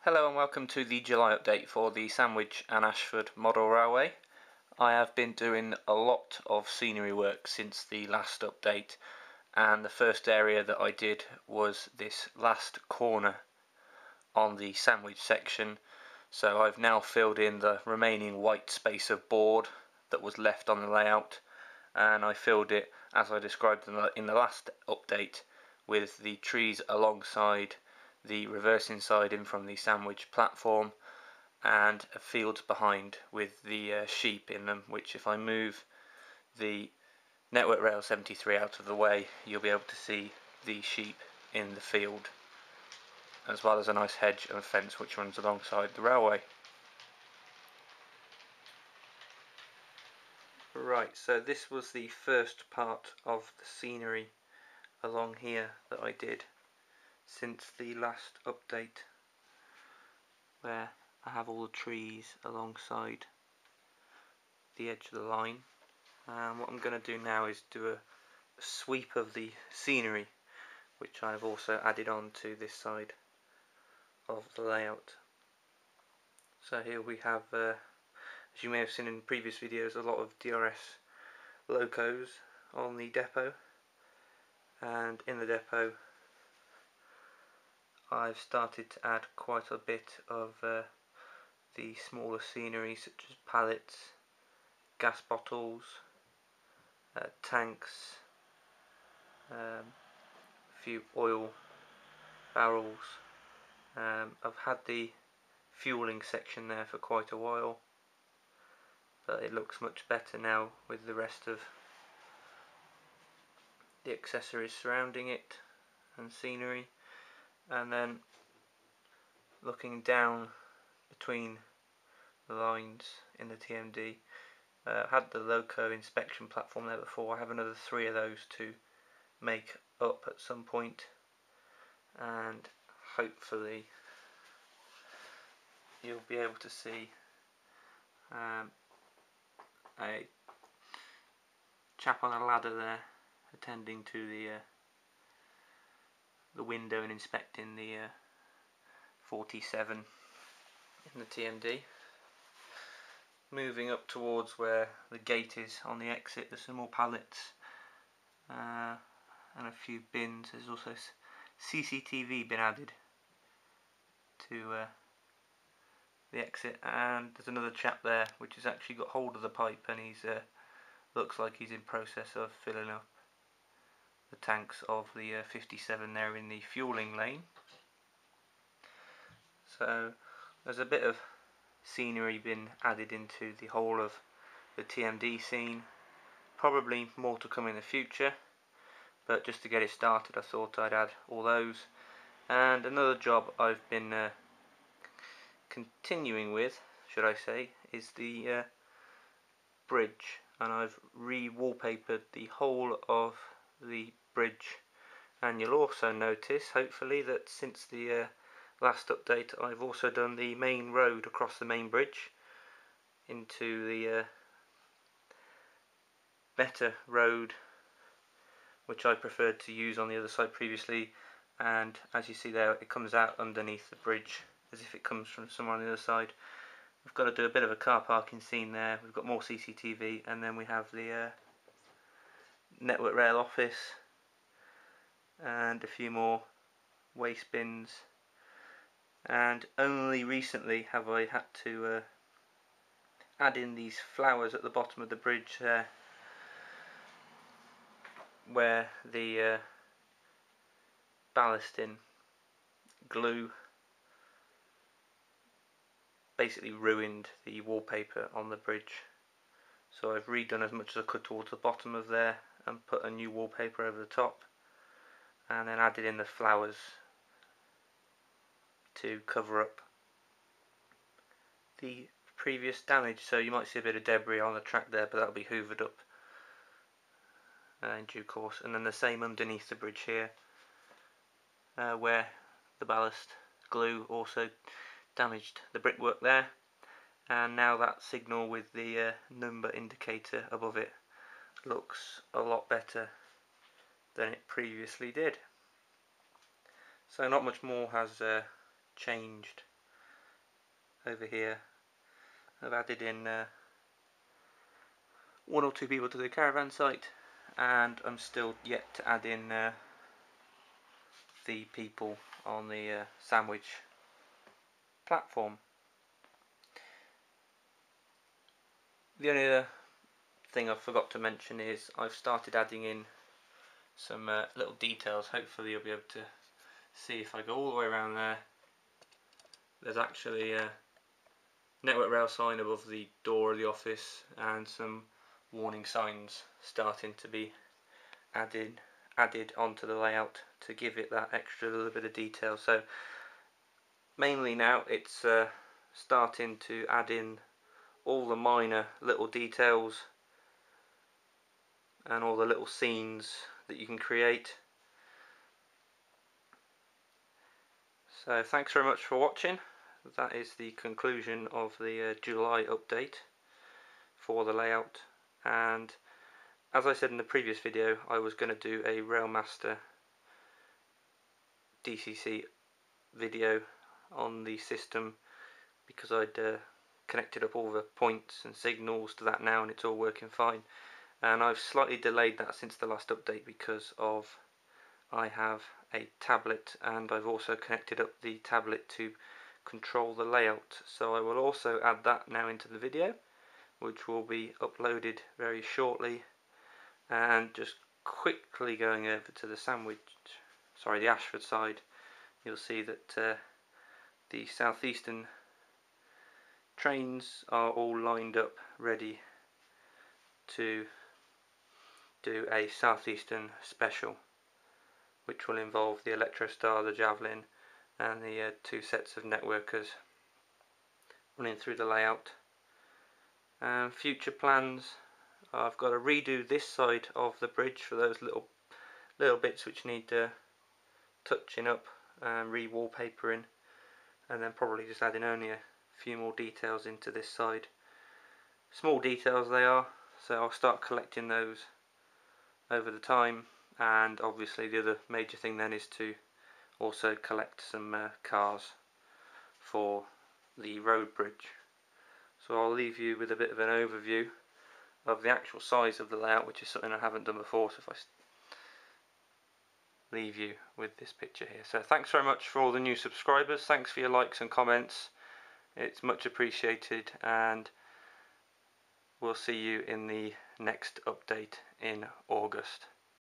Hello and welcome to the July update for the Sandwich and Ashford Model Railway. I have been doing a lot of scenery work since the last update, and the first area that I did was this last corner on the sandwich section. So I've now filled in the remaining white space of board that was left on the layout, and I filled it as I described in the last update with the trees alongside the reversing siding from the sandwich platform and fields behind with the sheep in them, which if I move the Network Rail 73 out of the way, you'll be able to see the sheep in the field, as well as a nice hedge and fence which runs alongside the railway. Right, so this was the first part of the scenery along here that I did since the last update, where I have all the trees alongside the edge of the line. And what I'm going to do now is do a sweep of the scenery, which I've also added on to this side of the layout. So here we have, as you may have seen in previous videos, a lot of DRS locos on the depot, and in the depot I've started to add quite a bit of the smaller scenery, such as pallets, gas bottles, tanks, a few oil barrels. I've had the fueling section there for quite a while, but it looks much better now with the rest of the accessories surrounding it and scenery. And then looking down between the lines in the TMD, I had the loco inspection platform there before. I have another 3 of those to make up at some point, and hopefully you'll be able to see a chap on a ladder there attending to the window and inspecting the 47 in the TMD. Moving up towards where the gate is on the exit, there's some more pallets and a few bins. There's also CCTV been added to the exit, and there's another chap there which has actually got hold of the pipe, and he's looks like he's in process of filling up the tanks of the 57 there in the fueling lane. So there's a bit of scenery been added into the whole of the TMD scene. Probably more to come in the future, but just to get it started I thought I'd add all those. And another job I've been continuing with, should I say, is the bridge, and I've re-wallpapered the whole of the bridge. And you'll also notice, hopefully, that since the last update I've also done the main road across the main bridge into the better road, which I preferred to use on the other side previously. And as you see there, it comes out underneath the bridge as if it comes from somewhere on the other side. We've got to do a bit of a car parking scene there. We've got more CCTV, and then we have the Network Rail office and a few more waste bins. And only recently have I had to add in these flowers at the bottom of the bridge there, where the ballasting glue basically ruined the wallpaper on the bridge. So I've redone as much as I could towards the bottom of there and put a new wallpaper over the top, and then added in the flowers to cover up the previous damage. So you might see a bit of debris on the track there, but that'll be hoovered up in due course. And then the same underneath the bridge here, where the ballast glue also damaged the brickwork there, and now that signal with the number indicator above it looks a lot better than it previously did. So not much more has changed over here. I've added in 1 or 2 people to the caravan site, and I'm still yet to add in the people on the sandwich platform. The only other thing I forgot to mention is I've started adding in some little details. Hopefully you'll be able to see if I go all the way around there. There's actually a network rail sign above the door of the office and some warning signs starting to be added onto the layout to give it that extra little bit of detail. So mainly now it's starting to add in all the minor little details and all the little scenes that you can create. So thanks very much for watching. That is the conclusion of the July update for the layout, and as I said in the previous video, I was going to do a Railmaster DCC video on the system because I'd connected up all the points and signals to that now, and it's all working fine. And I've slightly delayed that since the last update because of I have a tablet, and I've also connected up the tablet to control the layout. So I will also add that now into the video, which will be uploaded very shortly. And just quickly going over to the the Ashford side, you'll see that the southeastern trains are all lined up ready to do a southeastern special, which will involve the Electrostar, the Javelin, and the 2 sets of networkers running through the layout. Future plans, I've got to redo this side of the bridge for those little bits which need touching up and re-wallpapering, and then probably just adding only a few more details into this side. Small details they are, so I'll start collecting those over the time. And obviously the other major thing then is to also collect some cars for the road bridge. So I'll leave you with a bit of an overview of the actual size of the layout, which is something I haven't done before, so if I leave you with this picture here. So thanks very much for all the new subscribers, thanks for your likes and comments, it's much appreciated, and we'll see you in the next update in August.